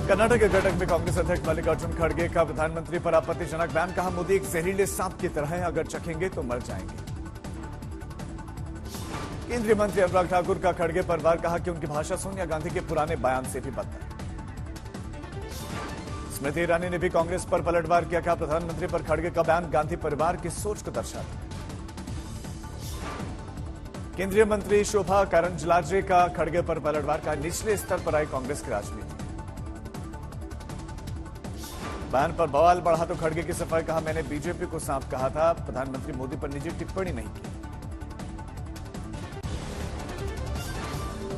कर्नाटक के घटक में कांग्रेस अध्यक्ष मल्लिकार्जुन खड़गे का प्रधानमंत्री पर आपत्तिजनक बयान। कहा, मोदी एक जहरीले सांप की तरह है, अगर चखेंगे तो मर जाएंगे। केंद्रीय मंत्री अनुराग ठाकुर का खड़गे पर वार। कहा कि उनकी भाषा सोनिया गांधी के पुराने बयान से भी बदतर। स्मृति ईरानी ने भी कांग्रेस पर पलटवार किया। कहा, प्रधानमंत्री पर खड़गे का बयान गांधी परिवार की सोच को दर्शाता है। केंद्रीय मंत्री शोभा करंजलाजे का खड़गे पर पलटवार। का निचले स्तर पर आई कांग्रेस की राजनीति। बयान पर बवाल बढ़ा तो खड़गे की सफाई। कहा, मैंने बीजेपी को सांप कहा था, प्रधानमंत्री मोदी पर निजी टिप्पणी नहीं की।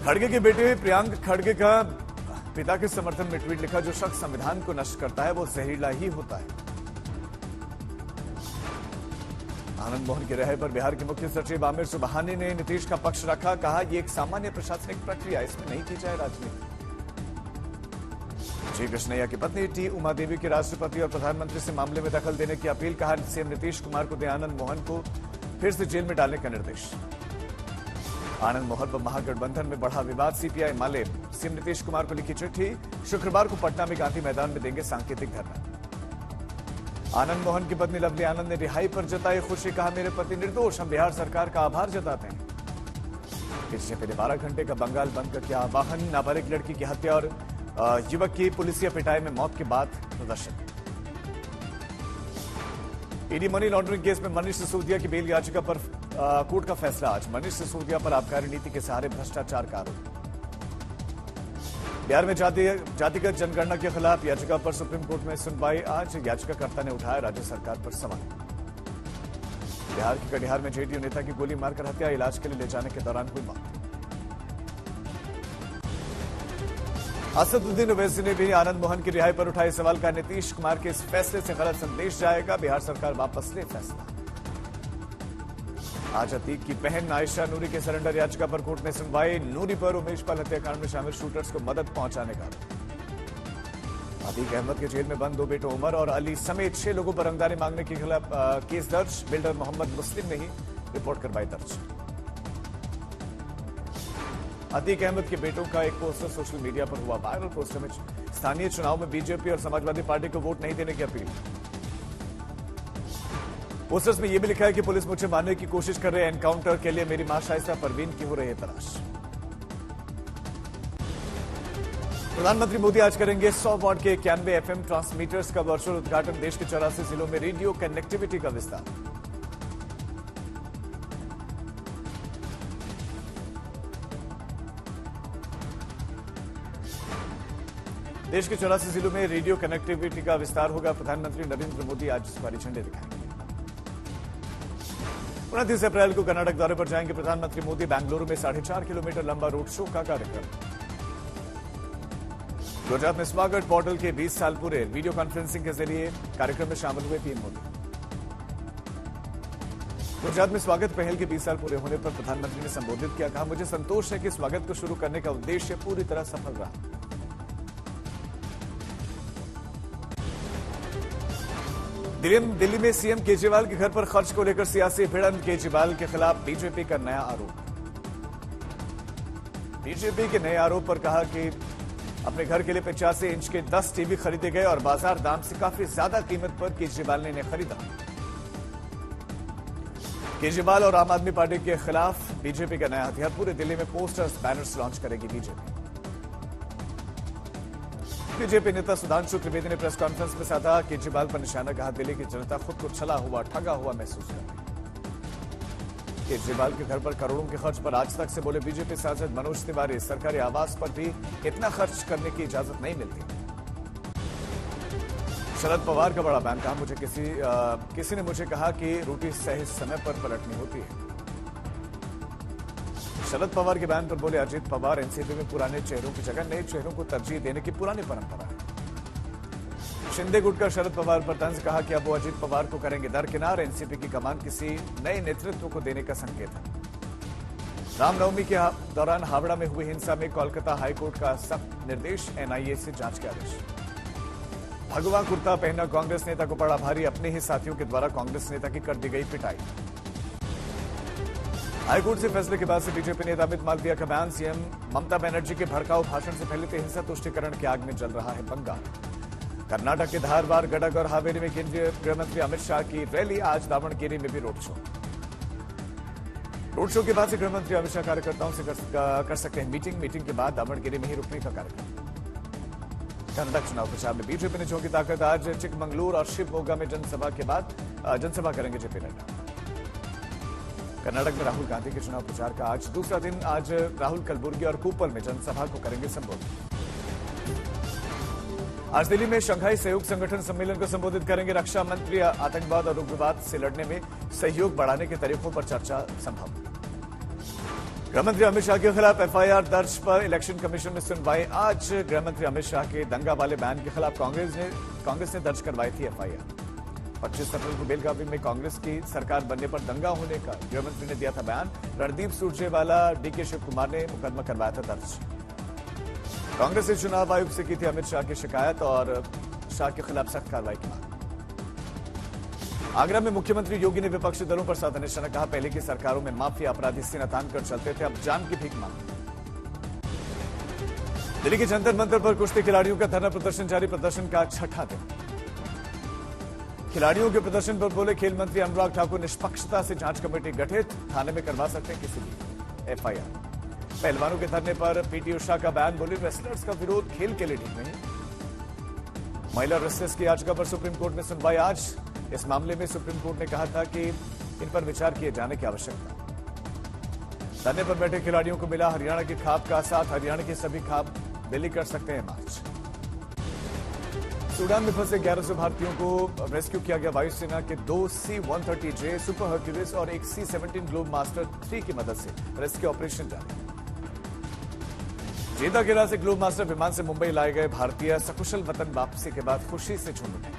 खड़गे के बेटे प्रियांक खड़गे का पिता के समर्थन में ट्वीट लिखा, जो शख्स संविधान को नष्ट करता है वो जहरीला ही होता है। आनंद मोहन की रिहाई पर बिहार के मुख्य सचिव आमिर सुबहानी ने नीतीश का पक्ष रखा। कहा, यह एक सामान्य प्रशासनिक प्रक्रिया, इसमें नहीं की जाए राजनीति। जी कृष्णैया की पत्नी टी उमा देवी के राष्ट्रपति और प्रधानमंत्री से मामले में दखल देने की अपील। कहा, सीएम नीतीश कुमार को दे आनंद मोहन को फिर से जेल में डालने का निर्देश। आनंद मोहन पर महागठबंधन में बढ़ा विवाद। सीपीआई माले सीएम नीतीश कुमार को लिखी चिट्ठी। शुक्रवार को पटना में गांधी मैदान में देंगे सांकेतिक धरना। आनंद मोहन की पत्नी लवली आनंद ने रिहाई पर जताई खुशी। कहा, मेरे पति निर्दोष, हम बिहार सरकार का आभार जताते हैं। इससे पहले 12 घंटे का बंगाल बंद का किया आह्वान। नाबालिग लड़की की हत्या और युवक की पुलिसिया पिटाई में मौत के बाद प्रदर्शन। ईडी मनी लॉन्ड्रिंग केस में मनीष सिसोदिया की बेल याचिका पर कोर्ट का फैसला आज। मनीष सिसोदिया पर आबकारी नीति के सहारे भ्रष्टाचार का आरोप। बिहार में जातिगत जनगणना के खिलाफ याचिका पर सुप्रीम कोर्ट में सुनवाई आज। याचिकाकर्ता ने उठाया राज्य सरकार पर सवाल। बिहार के कटिहार में जेडीयू नेता की गोली मारकर हत्या, इलाज के लिए ले जाने के दौरान हुई मौत। असदुद्दीन ओवैसी ने भी आनंद मोहन की रिहाई पर उठाए सवाल। का, नीतीश कुमार के इस फैसले से गलत संदेश जाएगा, बिहार सरकार वापस ले फैसला। आज अतीक की बहन आयशा नूरी के सरेंडर याचिका पर कोर्ट में सुनवाई। नूरी पर उमेश पाल हत्याकांड में शामिल शूटर्स को मदद पहुंचाने का आरोप। अतीक अहमद के जेल में बंद 2 बेटों उमर और अली समेत 6 लोगों पर रंगदारी मांगने के खिलाफ केस दर्ज। बिल्डर मोहम्मद मुस्लिम ने ही रिपोर्ट करवाई दर्ज। अतीक अहमद के बेटों का एक पोस्टर सोशल मीडिया पर हुआ वायरल। पोस्टर में स्थानीय चुनाव में बीजेपी और समाजवादी पार्टी को वोट नहीं देने की अपील। पोस्टर्स में यह भी लिखा है कि पुलिस मुझे मारने की कोशिश कर रहे हैं, एनकाउंटर के लिए मेरी मां शाइस्ता परवीन की हो रही है तलाश। प्रधानमंत्री मोदी आज करेंगे 100 वॉट के 91 एफएम ट्रांसमीटर्स का वर्चुअल उद्घाटन। देश के 84 जिलों में रेडियो कनेक्टिविटी का विस्तार। देश के 84 जिलों में रेडियो कनेक्टिविटी का विस्तार होगा। प्रधानमंत्री नरेंद्र मोदी आज इस बार झंडे दिखाएंगे। 29 अप्रैल को कर्नाटक दौरे पर जाएंगे प्रधानमंत्री मोदी। बेंगलुरु में 4.5 किलोमीटर लंबा रोड शो का कार्यक्रम। गुजरात में स्वागत पोर्टल के 20 साल पूरे। वीडियो कॉन्फ्रेंसिंग के जरिए कार्यक्रम में शामिल हुए पीएम मोदी। गुजरात में स्वागत पहल के 20 साल पूरे होने पर प्रधानमंत्री ने संबोधित किया। कहा, मुझे संतोष है कि स्वागत को शुरू करने का उद्देश्य पूरी तरह सफल रहा। दिल्ली में सीएम केजरीवाल के घर पर खर्च को लेकर सियासी भिड़ंत। केजरीवाल के खिलाफ बीजेपी का नया आरोप। बीजेपी के नए आरोप पर कहा कि अपने घर के लिए 85 इंच के 10 टीवी खरीदे गए और बाजार दाम से काफी ज्यादा कीमत पर केजरीवाल ने इन्हें खरीदा। केजरीवाल और आम आदमी पार्टी के खिलाफ बीजेपी का नया हथियार। पूरे दिल्ली में पोस्टर्स बैनर्स लॉन्च करेगी बीजेपी। बीजेपी नेता सुधांशु त्रिवेदी ने प्रेस कॉन्फ्रेंस में साधा केजरीवाल पर निशाना। कहा, दिल्ली की जनता खुद को छला हुआ ठगा हुआ महसूस कर रही है। केजरीवाल के घर पर करोड़ों के खर्च पर आज तक से बोले बीजेपी सांसद मनोज तिवारी। सरकारी आवास पर भी इतना खर्च करने की इजाजत नहीं मिलती। शरद पवार का बड़ा बयान। कहा, मुझे किसी ने मुझे कहा कि रोटी सही समय पर पलटनी होती है। शरद पवार के बयान पर बोले अजित पवार, एनसीपी में पुराने चेहरों की जगह नए चेहरों को तरजीह देने की पुरानी परंपरा है। शिंदे गुट का शरद पवार पर तंज। कहा कि अब वो अजित पवार को करेंगे दरकिनार। एनसीपी की कमान किसी नए नेतृत्व को देने का संकेत है। रामनवमी के दौरान हावड़ा में हुई हिंसा में कोलकाता हाईकोर्ट का सख्त निर्देश। एनआईए से जांच के आदेश। भगवा कुर्ता पहना कांग्रेस नेता को पड़ा भारी। अपने ही साथियों के द्वारा कांग्रेस नेता की कर दी गई पिटाई। हाईकोर्ट से फैसले के बाद से बीजेपी नेता अमित मालवीय का बयान। सीएम ममता बनर्जी के भड़काऊ भाषण से फैले हिंसा तुष्टिकरण की आग में जल रहा है बंगाल। कर्नाटक के धारवाड़, गडग और हावेरी में केंद्रीय गृहमंत्री अमित शाह की रैली। आज दावणगेरी में भी रोड शो। रोड शो के बाद से गृहमंत्री अमित शाह कार्यकर्ताओं से कर सकते हैं मीटिंग के बाद दावणगेरी में ही रुकने का कार्यक्रम। कर्नाटक चुनाव प्रचार में बीजेपी ने झोंकी ताकत। आज चिकमंगलूर और शिवमोगा में जनसभा करेंगे जेपी नड्डा। कर्नाटक में राहुल गांधी के चुनाव प्रचार का आज दूसरा दिन। आज राहुल कलबुर्गी और कूपल में जनसभा को करेंगे संबोधित। आज दिल्ली में शंघाई सहयोग संगठन सम्मेलन को संबोधित करेंगे रक्षा मंत्री। आतंकवाद और उग्रवाद से लड़ने में सहयोग बढ़ाने के तरीकों पर चर्चा संभव। गृहमंत्री अमित शाह के खिलाफ एफआईआर दर्ज पर इलेक्शन कमीशन में सुनवाई। आज गृहमंत्री अमित शाह के दंगा वाले बयान के खिलाफ कांग्रेस ने दर्ज करवाई थी एफआईआर। 25 अप्रैल को बेलगावी में कांग्रेस की सरकार बनने पर दंगा होने का गृहमंत्री ने दिया था बयान। रणदीप सुरजेवाला, डीके शिव कुमार ने मुकदमा करवाया था दर्ज। कांग्रेस ने चुनाव आयोग से की थी अमित शाह की शिकायत और शाह के खिलाफ सख्त कार्रवाई की मांग। आगरा में मुख्यमंत्री योगी ने विपक्षी दलों पर साधा निशाना। कहा, पहले की सरकारों में माफिया अपराधी सीना तान कर चलते थे, अब जान की भीख मांगी। दिल्ली के जंतर मंतर पर कुश्ती खिलाड़ियों का धरना प्रदर्शन जारी। प्रदर्शन का छठा दिन। खिलाड़ियों के प्रदर्शन पर बोले खेल मंत्री अनुराग ठाकुर, निष्पक्षता से जांच कमेटी गठित, थाने में करवा सकते हैं किसी भी एफआईआर। पहलवानों के धरने पर पीटी उषा का बयान। बोली, रेसलर्स का विरोध खेल के लिए ठीक नहीं। महिला रेसलर्स की याचिका पर सुप्रीम कोर्ट में सुनवाई आज। इस मामले में सुप्रीम कोर्ट ने कहा था कि इन पर विचार किए जाने की आवश्यकता। धरने पर बैठे खिलाड़ियों को मिला हरियाणा की खाप का साथ। हरियाणा की सभी खाप दिल्ली कर सकते हैं मार्च। सूडान में फंसे 1100 भारतीयों को रेस्क्यू किया गया। वायुसेना के 2 C-130J सुपर हर्क्यूलिस और एक C-17 ग्लोब मास्टर 3 की मदद से रेस्क्यू ऑपरेशन जारी। जेदा केरा से ग्लोब मास्टर विमान से मुंबई लाए गए भारतीय सकुशल वतन वापसी के बाद खुशी से झूम उठे।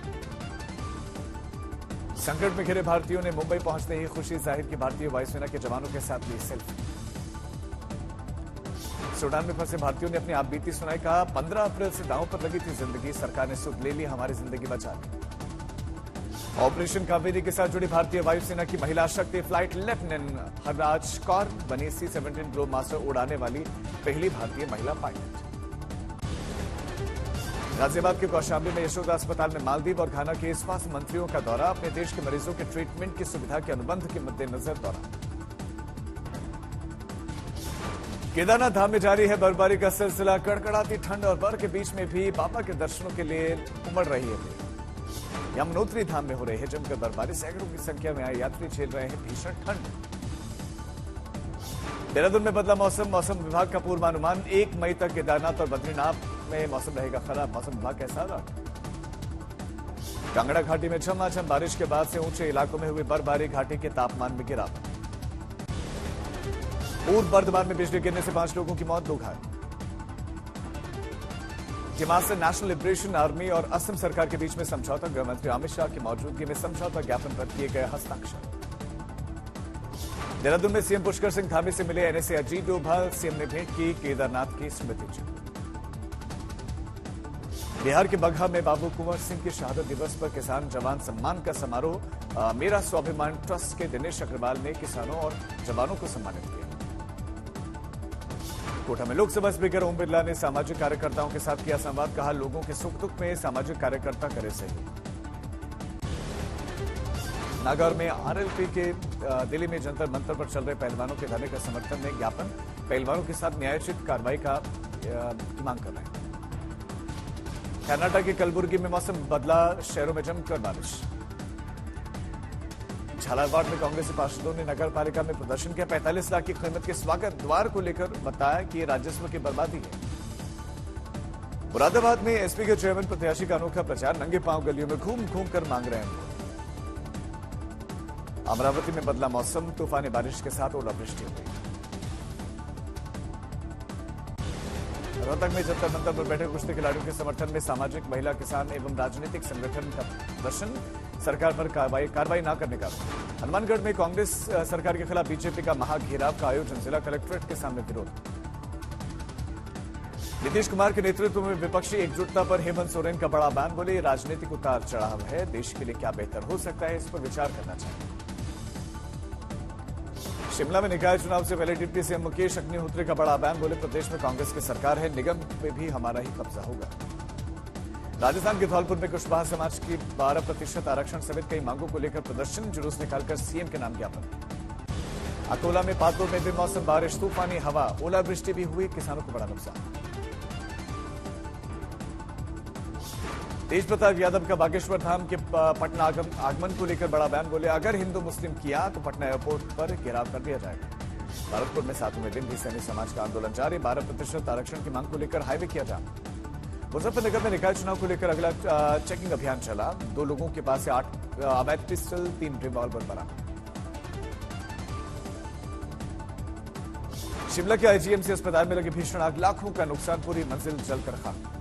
संकट में घिरे भारतीयों ने मुंबई पहुंचते ही खुशी जाहिर की। भारतीय वायुसेना के जवानों के साथ ली सेल्फी। सूडान में फंसे भारतीयों ने अपनी आप बीती सुनाई। कहा, 15 अप्रैल से दांव पर लगी थी जिंदगी, सरकार ने सुध ले ली, हमारी जिंदगी बचा ली। ऑपरेशन कावेरी के साथ जुड़ी भारतीय वायुसेना की महिला शक्ति फ्लाइट लेफ्टिनेंट हरराज कौर बनी C-17 ग्लोब मास्टर उड़ाने वाली पहली भारतीय महिला पायलट। गाजियाबाद के कौशाम्बी में यशोदा अस्पताल में मालदीव और घाना के स्वास्थ्य मंत्रियों का दौरा। अपने देश के मरीजों के ट्रीटमेंट की सुविधा के अनुबंध के मद्देनजर दौरा। केदारनाथ धाम में जारी है बर्फबारी का सिलसिला। कड़कड़ाती ठंड और बर्फ के बीच में भी बाबा के दर्शनों के लिए उमड़ रही है। यमुनोत्री धाम में हो रही है जमकर बर्फबारी। सैकड़ों की संख्या में आए यात्री झेल रहे हैं भीषण ठंड। देहरादून में बदला मौसम विभाग का पूर्वानुमान। 1 मई तक केदारनाथ और बद्रीनाथ में मौसम रहेगा खराब। मौसम विभाग कैसा रहा। कांगड़ा घाटी में झमाझम बारिश के बाद से ऊंचे इलाकों में हुई बर्फबारी। घाटी के तापमान में गिरावट। पूर्व बर्धमान में बिजली गिरने से 5 लोगों की मौत, 2 घायल। हिमाचल नेशनल लिबरेशन आर्मी और असम सरकार के बीच में समझौता। गृहमंत्री अमित शाह की मौजूदगी में समझौता ज्ञापन पर किए गए हस्ताक्षर। देहरादून में सीएम पुष्कर सिंह धामी से मिले एनएसए अजीत डोभाल। सीएम ने भेंट की केदारनाथ की स्मृति चिन्ह। बिहार के बगहा में बाबू कुंवर सिंह की शहादत दिवस पर किसान जवान सम्मान का समारोह। मेरा स्वाभिमान ट्रस्ट के दिनेश अग्रवाल ने किसानों और जवानों को सम्मानित किया। कोटा में लोकसभा स्पीकर ओम बिरला ने सामाजिक कार्यकर्ताओं के साथ किया संवाद। कहा, लोगों के सुख दुख में सामाजिक कार्यकर्ता करे सहयोग। नागौर में आरएलपी के दिल्ली में जंतर मंतर पर चल रहे पहलवानों के धरने का समर्थन में ज्ञापन। पहलवानों के साथ न्यायोचित कार्रवाई की मांग कर रहे हैं। कर्नाटक के कलबुर्गी में मौसम बदला। शहरों में जमकर बारिश। झालावाड़ में कांग्रेसी पार्षदों ने नगर पालिका में प्रदर्शन किया। 45 लाख की कीमत के स्वागत द्वार को लेकर बताया कि ये राजस्व की बर्बादी है। मुरादाबाद में एसपी के चेयरमैन प्रत्याशी का अनोखा प्रचार। नंगे पांव गलियों में घूम घूम कर मांग रहे हैं। अमरावती में बदला मौसम। तूफानी बारिश के साथ ओलावृष्टि हो गई। रोहतक में जंतर मंतर पर बैठे कुश्ती खिलाड़ियों के समर्थन में सामाजिक, महिला, किसान एवं राजनीतिक संगठन का प्रदर्शन। सरकार पर कार्रवाई न करने का। हनुमानगढ़ में कांग्रेस सरकार के खिलाफ बीजेपी का महाघेराव का आयोजन। जिला कलेक्ट्रेट के सामने विरोध। नीतीश कुमार के नेतृत्व में विपक्षी एकजुटता पर हेमंत सोरेन का बड़ा बयान। बोले, राजनीतिक उतार चढ़ाव है, देश के लिए क्या बेहतर हो सकता है, इस पर विचार करना चाहिए। शिमला में निकाय चुनाव से पहले डिप्टी सीएम मुकेश अग्निहोत्री का बड़ा बयान, बोले प्रदेश में कांग्रेस की सरकार है, निगम पे भी हमारा ही कब्जा होगा। राजस्थान के धौलपुर में कुशवाहा समाज की 12% आरक्षण समेत कई मांगों को लेकर प्रदर्शन, जुलूस निकालकर सीएम के नाम ज्ञापन। अकोला में पातुर में बेमौसम बारिश, तूफानी हवा, ओलावृष्टि भी हुई, किसानों को बड़ा नुकसान। तेज प्रताप यादव का बागेश्वर धाम के पटना आगमन को लेकर बड़ा बयान, बोले अगर हिंदू मुस्लिम किया तो पटना एयरपोर्ट पर घेराव कर दिया जाएगा। भरतपुर में 7वें दिन भी सैनिक समाज का आंदोलन जारी, 12% आरक्षण की मांग को लेकर हाईवे किया जाम। मुजफ्फरनगर में निकाय चुनाव को लेकर अगला चेकिंग अभियान चला, 2 लोगों के पास से 8 अवैध पिस्टल, 3 रिवॉल्वर बरामद। शिमला के आईजीएमसी अस्पताल में लगी भीषण आग, लाखों का नुकसान, पूरी मंजिल जलकर खाक।